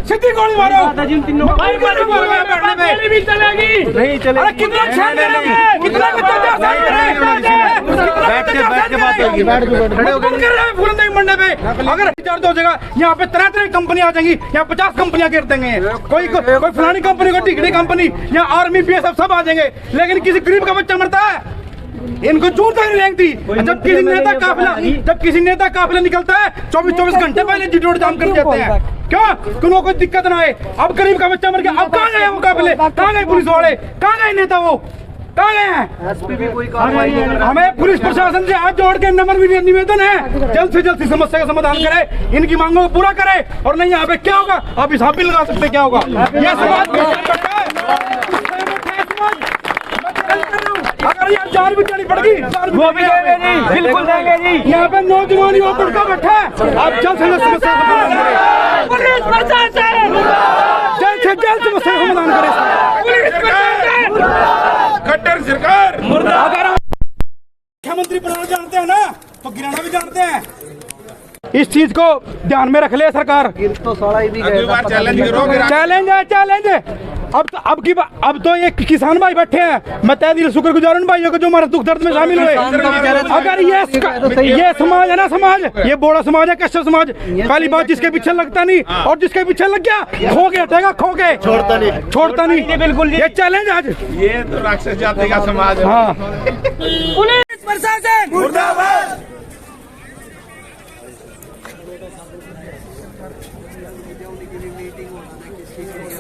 सीधी गोली मारो। नहीं चलेगी। कितना कितना मंडे पे अगर दर्द हो जाएगा यहाँ पे तरह तरह की कंपनी आ जाएंगी। यहाँ 50 कंपनियां गिर देंगे। कोई फलानी कंपनी, कोई टिकड़ी कंपनी, यहाँ आर्मी बीएसएफ सब आ जाएंगे। लेकिन किसी गरीब का बच्चा मरता है, इनको चूर तक नहीं रेंगती। जब किसी नेता काफिला निकलता है 24 घंटे पहले रोड जाम कर देते हैं। क्यों? उनको कोई दिक्कत ना आए। अब गरीब का बच्चा मर गया, अब कहाँ गए वो काफिले? कहाँ गए पुलिस वाले? कहाँ गए नेता? वो कहाँ गए हैं? हमें पुलिस प्रशासन से हाथ जोड़ के नम्र निवेदन है, जल्द से जल्द समस्या का समाधान करे, इनकी मांगों को पूरा करे। और नहीं यहाँ पे क्या होगा आप हिसाब भी लगा सकते क्या होगा। यह समाज अगर यहाँ जान भी देनी पड़ेगी वो भी देंगे जी, बिल्कुल देंगे जी। यहाँ पे नौजवान युवा तड़का बैठा है, आप जल्द से जल्द समस्या का समाधान करें। जल्द से जल्द समस्या का समाधान करें। खट्टर सरकार अगर मुख्यमंत्री प्रधान जानते हैं ना तो गिराना भी जानते हैं। इस चीज को ध्यान में रख ले सरकार। चैलेंज है। अब तो ये किसान भाई बैठे हैं, मैं तहे दिल शुक्रगुजार उन भाइयों को जो हमारे दुख दर्द में शामिल हुए। अगर ये समाज है ना, समाज ये बोड़ा समाज है, कश्यप समाज, पहली बात जिसके पीछे लगता नहीं, और जिसके पीछे लग गया खो के हटेगा, खो के छोड़ता नहीं। बिल्कुल ये चैलेंज आज, ये तो राक्षस जाति का समाज है। हाँ पुलिस प्रशासन मुर्दाबाद।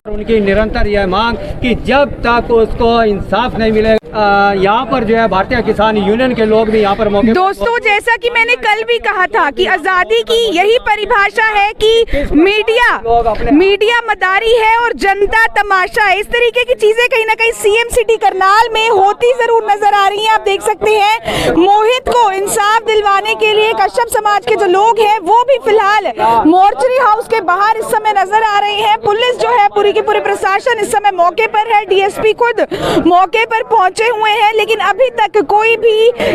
उनकी निरंतर यह मांग कि जब तक उसको इंसाफ नहीं मिलेगा, यहाँ पर जो है भारतीय किसान यूनियन के लोग भी यहाँ पर मौके। दोस्तों जैसा कि मैंने कल भी कहा था कि आजादी की यही परिभाषा है कि मीडिया मदारी है और जनता तमाशा है। इस तरीके की चीजें कहीं ना कहीं सीएम सिटी करनाल में होती जरूर नजर आ रही हैं। आप देख सकते हैं मोहित को इंसाफ दिलवाने के लिए कश्यप समाज के जो लोग हैं वो भी फिलहाल मोर्चरी हाउस के बाहर इस समय नजर आ रहे हैं। पुलिस जो है पूरी की पूरी प्रशासन इस समय मौके पर है, डीएसपी खुद मौके पर पहुंचे हुए हैं, लेकिन अभी तक कोई भी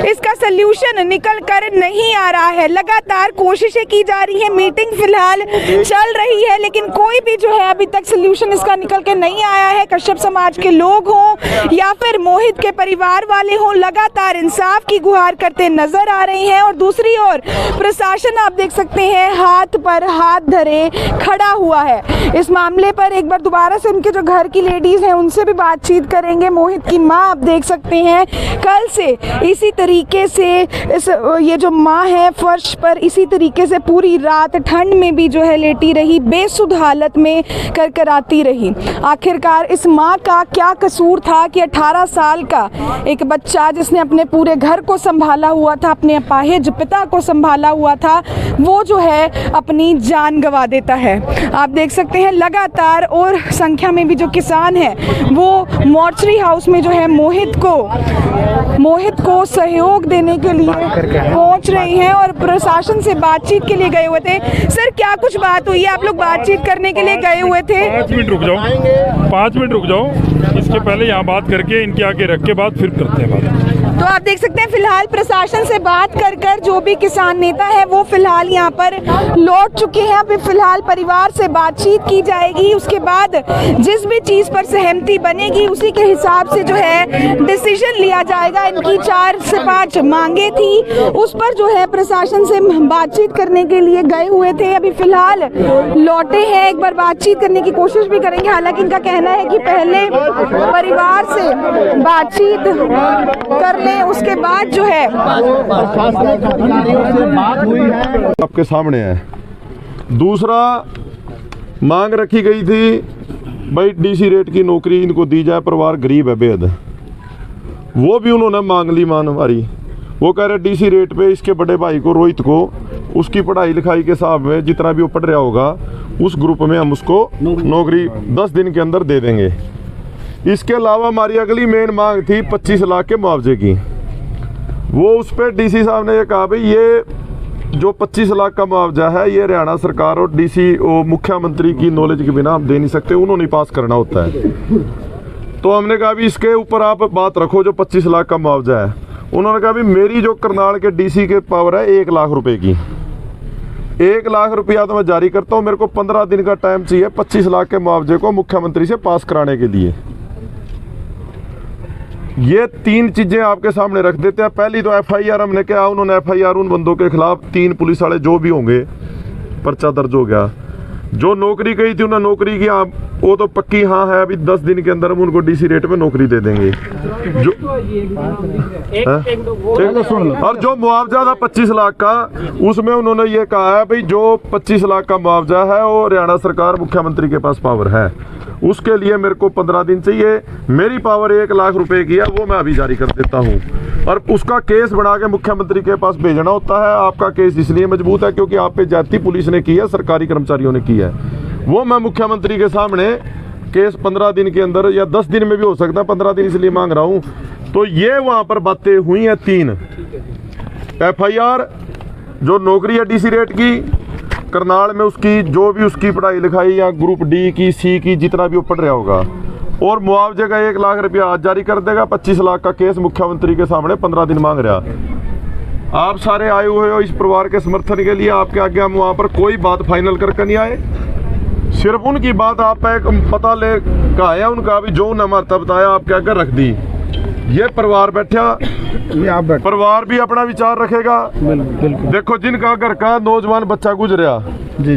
इसका सल्यूशन निकल कर नहीं आ रहा है। लगातार कोशिशें की जा रही है, मीटिंग फिलहाल चल रही है, लेकिन कोई भी जो है अभी तक सल्यूशन इसका निकल के नहीं आया है। कश्यप समाज के लोग हों या फिर मोहित के परिवार वाले हों, लगातार इंसाफ की गुहार करते नजर आ रहे हैं। और दूसरी ओर प्रशासन आप देख सकते हैं हाथ पर हाथ धरे खड़ा हुआ है। इस मामले पर एक बार दोबारा से उनके जो घर की लेडीज हैं उनसे भी बातचीत करेंगे। मोहित की माँ आप देख सकते हैं कल से इसी तरीके से ये जो माँ है फर्श पर इसी तरीके से पूरी रात ठंड में भी जो है लेटी रही, बेसुध हालत में करकराती रही। आखिरकार इस माँ का क्या कसूर था कि 18 साल का एक बच्चा जिसने अपने पूरे घर को संभाला हुआ था, अपने अपाहिज पिता को संभाला हुआ था, वो जो है अपनी जान गंवा देता है। आप देख सकते हैं लगातार और संख्या में भी जो किसान हैं वो मोर्चरी हाउस में जो है मोहित को सहयोग देने के लिए पहुंच रहे हैं और प्रशासन से बातचीत के लिए गए हुए थे। सर क्या कुछ बात हुई है? आप लोग बातचीत करने के लिए गए हुए थे। 5 मिनट रुक जाओ, 5 मिनट रुक जाओ। इसके पहले यहाँ बात करके इनके आगे रख के बाद फिर करते हैं बात। तो आप देख सकते हैं फिलहाल प्रशासन से बात कर जो भी किसान नेता है वो फिलहाल यहाँ पर लौट चुके हैं। अभी फिलहाल परिवार से बातचीत की जाएगी, उसके बाद जिस भी चीज पर सहमति बनेगी उसी के हिसाब से जो है डिसीजन लिया जाएगा। इनकी 4 से 5 मांगे थी, उस पर जो है प्रशासन से बातचीत करने के लिए गए हुए थे। अभी फिलहाल लौटे हैं, एक बार बातचीत करने की कोशिश भी करेंगे। हालांकि इनका कहना है कि पहले परिवार से बातचीत कर ले, उसके बाद जो है आपके सामने है। दूसरा मांग रखी गई थी भाई डीसी रेट की नौकरी इनको दी जाए, परिवार गरीब है बेहद, वो भी उन्होंने मांग ली मान हमारी। वो कह रहे डीसी रेट पे इसके बड़े भाई को रोहित को उसकी पढ़ाई लिखाई के हिसाब में जितना भी वो पढ़ रहा होगा उस ग्रुप में हम उसको नौकरी 10 दिन के अंदर दे देंगे। इसके अलावा हमारी अगली मेन मांग थी 25 लाख के मुआवजे की। वो उस पर डीसी साहब ने ये कहा भाई ये जो 25 लाख का मुआवजा है ये हरियाणा सरकार और डीसी मुख्यमंत्री की नॉलेज के बिना हम दे नहीं सकते, उन्होंने पास करना होता है। तो हमने कहा भी इसके ऊपर आप बात रखो जो 25 लाख का मुआवजा है। उन्होंने कहा भी मेरी जो करनाल के डीसी के पावर है 1 लाख रुपए की, 1 लाख रुपया तो मैं जारी करता हूँ, मेरे को 15 दिन का टाइम चाहिए 25 लाख के मुआवजे को मुख्यमंत्री से पास कराने के लिए। ये 3 चीजें आपके सामने रख देते हैं। पहली तो FIR हमने क्या, उन्होंने FIR उन बंदों के खिलाफ 3 पुलिस वाले जो भी होंगे पर्चा दर्ज हो गया। जो नौकरी गई थी उन्होंने नौकरी की, आप वो तो पक्की हाँ है, अभी 10 दिन के अंदर हम उनको DC रेट पे नौकरी दे देंगे। जो और जो मुआवजा था 25 लाख का, उसमें उन्होंने ये कहा है भाई जो 25 लाख का मुआवजा है वो हरियाणा सरकार मुख्यमंत्री के पास पावर है, उसके लिए मेरे को 15 दिन चाहिए। मेरी पावर 1 लाख रुपए की है, वो मैं अभी जारी कर देता हूँ। और उसका केस बना के मुख्यमंत्री के पास भेजना होता है। आपका केस इसलिए मजबूत है क्योंकि आप पे जाति पुलिस ने की है, सरकारी कर्मचारियों ने की है। वो मैं मुख्यमंत्री के सामने केस 15 दिन के अंदर या 10 दिन में भी हो सकता है, 15 दिन इसलिए मांग रहा हूँ। तो ये वहाँ पर बातें हुई हैं 3 FIR, जो नौकरी है DC रेट की, करनाल में उसकी जो भी उसकी पढ़ाई लिखाई या ग्रुप D की, C की, जितना भी वो पढ़ रहा होगा, और मुआवजे का 1 लाख रुपया आज जारी कर देगा। 25 लाख का केस मुख्यमंत्री के सामने 15 दिन मांग रहा। आप सारे आए हुए हो इस परिवार के समर्थन के लिए, आपके आगे हम वहाँ पर कोई बात फाइनल करके नहीं आए, सिर्फ उनकी बात आप पता ले कहा है उनका, अभी जो उन्होंने हमारा बताया आपके आगे रख दी। ये परिवार बैठा, परिवार भी अपना विचार रखेगा। देखो जिनका घर का नौजवान बच्चा गुजरा, जी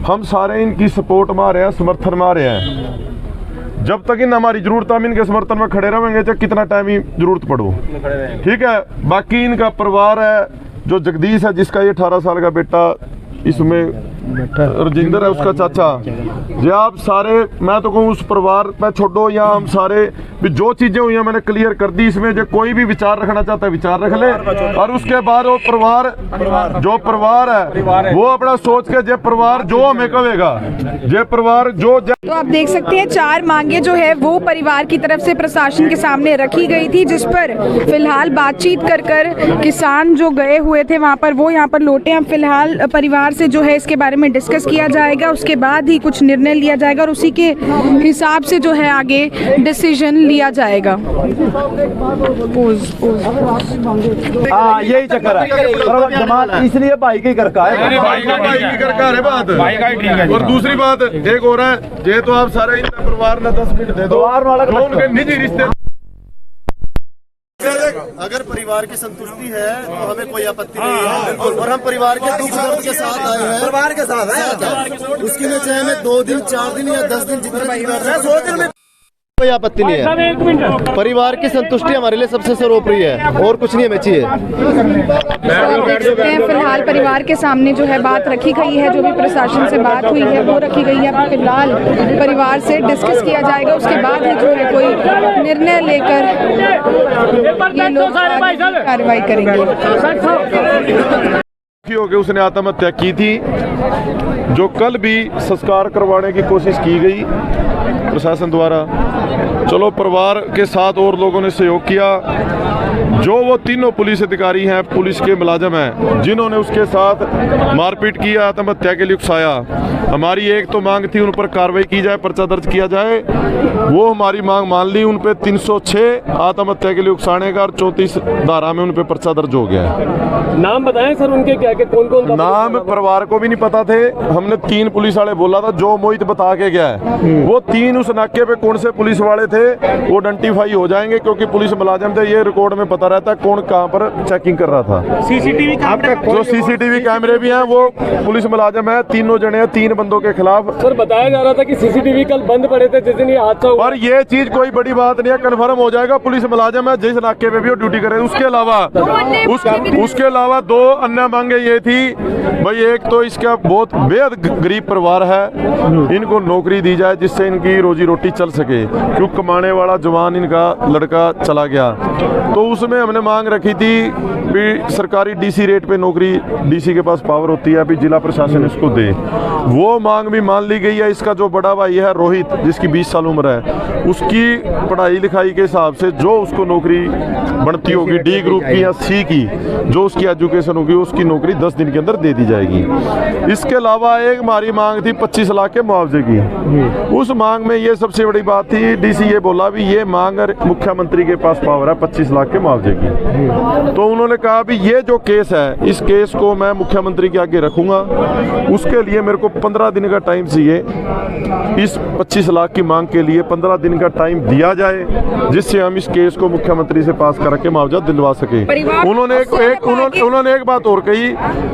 हम सारे इनकी सपोर्ट में आ रहे हैं, समर्थन में आ रहे हैं। जब तक इन हमारी जरूरत हम इनके समर्थन में खड़े रहेंगे, चाहे कितना टाइम ही जरूरत पड़ो, ठीक है। बाकी इनका परिवार है, जो जगदीश है जिसका ये 18 साल का बेटा इसमें राजेंद्र है उसका चाचा, ये आप सारे, मैं तो कहूँ उस परिवार पे छोड़ो या हम सारे भी जो चीजें हुई हैं मैंने क्लियर कर दी। इसमें जो कोई भी विचार रखना चाहता है विचार रख ले, और उसके बाद वो परिवार जो परिवार है वो अपना सोच के जे परिवार जो हमें कहेगा, जे परिवार जो तो आप देख सकते हैं 4 मांगे जो है वो परिवार की तरफ से प्रशासन के सामने रखी गई थी, जिस पर फिलहाल बातचीत कर किसान जो गए हुए थे वहाँ पर वो यहाँ पर लौटे हैं। फिलहाल परिवार से जो है इसके बारे में डिस्कस किया जाएगा, उसके बाद ही कुछ निर्णय लिया जाएगा और उसी के हिसाब से जो है आगे डिसीजन लिया जाएगा। यही चक्कर है जमाल, इसलिए भाई की करका है, भाई की करका है बात। और दूसरी बात एक और है, ये तो आप सारे इन परिवार ने 10 मिनट दे दो, उनके निजी रिश्ते। अगर परिवार की संतुष्टि है तो हमें कोई आपत्ति नहीं है, और हम परिवार के दुख दर्द के साथ आए हैं, परिवार के साथ है। उसके लिए चाहे हमें 2 दिन 4 दिन या 10 दिन जितने 100 दिन में कोई आपत्ति नहीं है। परिवार की संतुष्टि हमारे लिए सबसे सर्वोपरि है, और कुछ नहीं हमें चाहिए। आप देख सकते हैं फिलहाल परिवार के सामने जो है बात रखी गई है, जो भी प्रशासन से बात हुई है वो रखी गई है। फिलहाल परिवार से डिस्कस किया जाएगा, उसके बाद ही जो है कोई निर्णय लेकर ये लोग कार्रवाई करेंगे। उसने आत्महत्या की थी, जो कल भी संस्कार करवाने की कोशिश की गई प्रशासन द्वारा। चलो परिवार के साथ और लोगों ने सहयोग किया। जो वो तीनों पुलिस अधिकारी हैं, पुलिस के मुलाजिम हैं, जिन्होंने उसके साथ मारपीट की, आत्महत्या के लिए उकसाया, हमारी एक तो मांग थी उन पर कार्रवाई की जाए, पर्चा दर्ज किया जाए। वो हमारी मांग मान ली, उन पे 306 आत्महत्या के लिए उकसाने का और 34 धारा में उन पे पर्चा दर्ज हो गया है। नाम बताएं सर उनके, क्या के कौन नाम परिवार को भी नहीं पता थे। हमने 3 पुलिस वाले बोला था, जो मोहित बता के गया है वो 3 उस नाके पे कौन से पुलिस वाले थे वो आइडेंटिफाई हो जाएंगे, क्योंकि पुलिस मुलाजिम थे, ये रिकॉर्ड में पता रहता है कौन कहाँ पर चेकिंग कर रहा था। सीसीटीवी कैमरे भी हैं, वो पुलिस मुलाजिम है, तीनों जने हैं, 3 बंदों के खिलाफ। सर बताया जा रहा था कि सीसीटीवी कल बंद पड़े थे जिस दिन ये हादसा हुआ। और ये चीज कोई बड़ी बात नहीं है, कन्फर्म हो जाएगा। पुलिस मुलाजिम है, जिस नाके पे भी वो ड्यूटी करे। उसके अलावा 2 अन्य मांगे ये थी भाई, एक तो इसका बहुत बेहद गरीब परिवार है, इनको नौकरी दी जाए जिससे इनकी रोजी रोटी चल सके, क्योंकि कमाने वाला जवान इनका लड़का चला गया। तो उसमें हमने मांग रखी थी भी सरकारी DC रेट पे नौकरी, DC के पास पावर होती है, अभी जिला प्रशासन इसको दे। वो मांग भी मान ली गई है। इसका जो बड़ा भाई है रोहित, जिसकी 20 साल उम्र है, उसकी पढ़ाई लिखाई के हिसाब से जो उसको नौकरी बनती होगी D ग्रुप की या C की, जो उसकी एजुकेशन होगी उसकी नौकरी 10 दिन के अंदर दे दी जाएगी। इसके अलावा एक हमारी मांग थी 25 लाख के मुआवजे की। उस मांग में ये सबसे बड़ी बात थी, DC ये बोला भी ये मांग मुख्यमंत्री के पास पावर है 25 लाख के मुआवजे की। तो उन्होंने कहा भी ये जो केस है, इस केस को मैं मुख्यमंत्री के आगे रखूंगा, उसके लिए मेरे को 15 दिन का टाइम चाहिए। इस 25 लाख की मांग के लिए 15 दिन का टाइम दिया जाए, जिससे हम इस केस को मुख्यमंत्री से पास करके मुआवजा दिलवा सके। उन्होंने एक बात और कही,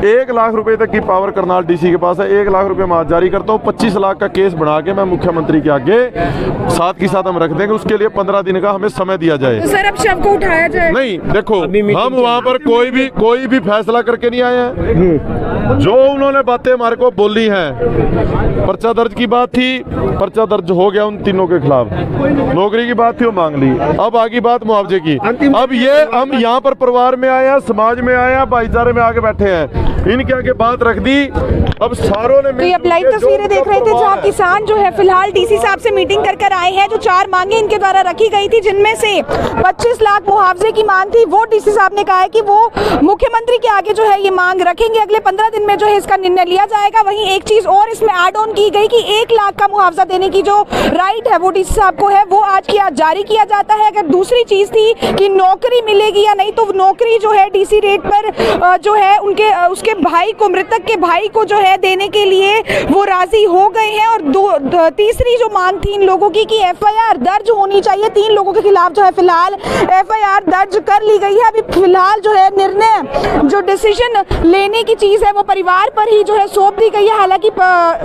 1 लाख रुपए तक की पावर करनाल डीसी के पास है, 1 लाख रुपए मैं जारी करता हूँ, 25 लाख का केस बना के मैं मुख्यमंत्री के आगे साथ के साथ हम रख देंगे, उसके लिए 15 दिन का हमें समय दिया जाए। तो सर अब शव को उठाया जाए? नहीं, देखो हम वहाँ पर कोई भी फैसला करके नहीं आए हैं। जो उन्होंने बातें हमारे को बोली हैं, पर्चा दर्ज की बात थी, पर्चा दर्ज हो गया उन तीनों के खिलाफ, नौकरी की बात थी वो मांग ली, अब आगे बात मुआवजे की। अब ये हम यहाँ पर परिवार में आए हैं, समाज में आए हैं, भाईचारे में आके बैठे हैं, इनके आगे बात रख दी। अब सारों ने तो ये लाइव तस्वीरें देख रहे थे जहाँ किसान जो है फिलहाल डीसी साहब से मीटिंग कर आए हैं। जो 4 मांगे इनके द्वारा रखी गई थी, जिनमें से 25 लाख मुआवजे की मांग थी, वो डीसी साहब ने कहा है कि वो मुख्यमंत्री के आगे जो है ये मांग रखेंगे, अगले 15 दिन में जो है इसका निर्णय लिया जाएगा। वहीं एक चीज और इसमें ऐड ऑन की गई कि 1 लाख का मुआवजा देने की जो राइट है वो डीसी साहब को है, वो आज की आज जारी किया जाता है। अगर दूसरी चीज थी कि नौकरी मिलेगी या नहीं, तो नौकरी जो है डीसी रेट पर जो है उसके भाई को, मृतक के भाई को जो है देने के लिए वो राजी हो गए हैं। और तीसरी जो मांग थी इन लोगों की कि एफआईआर दर्ज होनी चाहिए, 3 लोगों के खिलाफ जो है फिलहाल एफआईआर दर्ज कर ली गई है। अभी फिलहाल जो है निर्णय, जो डिसीजन लेने की चीज है वो परिवार पर ही जो है सौंप दी गई है। हालांकि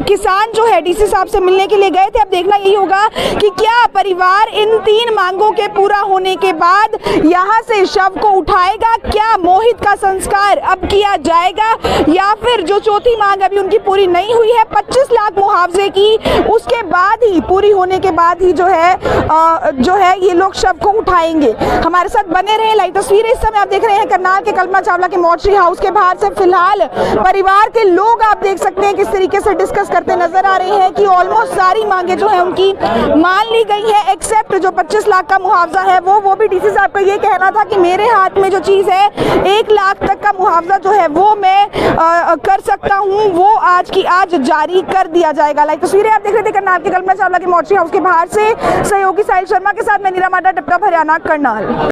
किसान जो है डीसी साहब से मिलने के लिए गए थे। अब देखना यही होगा कि क्या परिवार इन 3 मांगों के पूरा होने के बाद यहाँ से शव को उठाएगा, क्या मोहित का संस्कार अब किया जाएगा, या फिर जो चौथी मांग अभी उनकी पूरी नहीं हुई है 25 लाख मुआवजे की, उसके बाद ही पूरी होने के बाद ही जो है ये लोग शव को उठाएंगे। हमारे साथ बने रहे। लाइव तस्वीरें इस समय आप देख रहे हैं करनाल के कल्पना चावला के मोर्चरी हाउस के बाहर से। फिलहाल परिवार के लोग आप देख सकते हैं किस तरीके से डिस्कस करते नजर आ रहे हैं कि ऑलमोस्ट सारी मांगे जो है उनकी मान ली गई है, एक्सेप्ट जो 25 लाख का मुआवजा है वो भी डीसी साहब का ये कहना था कि मेरे हाथ में जो चीज है 1 लाख तक का मुआवजा जो है वो मैं कर सकता हूं, वो आज की आज जारी कर दिया जाएगा। लाइव तस्वीरें आप देख रहे थे करनाल के कल्पना चावला के मोर्चरी हाउस के बाहर से। सहयोगी साहिल शर्मा के साथ मैं नीरा माडा, टिपटॉप हरियाणा, करनाल।